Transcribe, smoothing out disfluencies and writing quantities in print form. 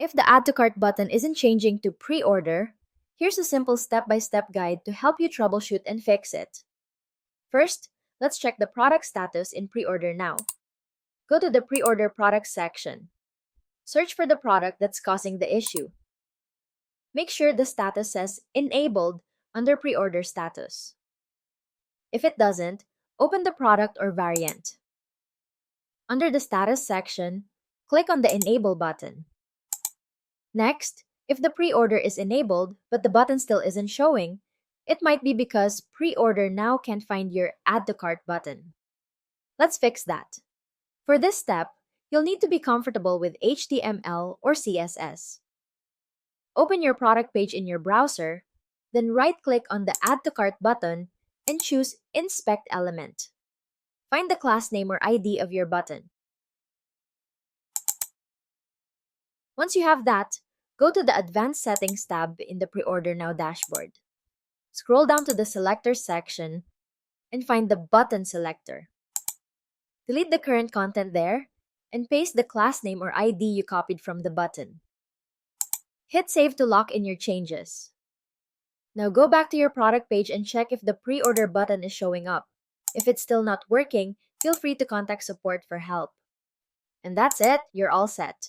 If the Add to Cart button isn't changing to Pre-order, here's a simple step-by-step guide to help you troubleshoot and fix it. First, let's check the product status in Pre-order now. Go to the Pre-order product section. Search for the product that's causing the issue. Make sure the status says Enabled under Pre-order status. If it doesn't, open the product or variant. Under the Status section, click on the Enable button. Next, if the pre-order is enabled but the button still isn't showing, it might be because Pre-order now can't find your Add to Cart button. Let's fix that. For this step, you'll need to be comfortable with HTML or CSS. Open your product page in your browser, then right-click on the Add to Cart button and choose Inspect Element. Find the class name or ID of your button. Once you have that, go to the Advanced Settings tab in the Pre-order Now dashboard. Scroll down to the Selector section and find the Button Selector. Delete the current content there and paste the class name or ID you copied from the button. Hit Save to lock in your changes. Now go back to your product page and check if the Pre-order button is showing up. If it's still not working, feel free to contact support for help. And that's it, you're all set.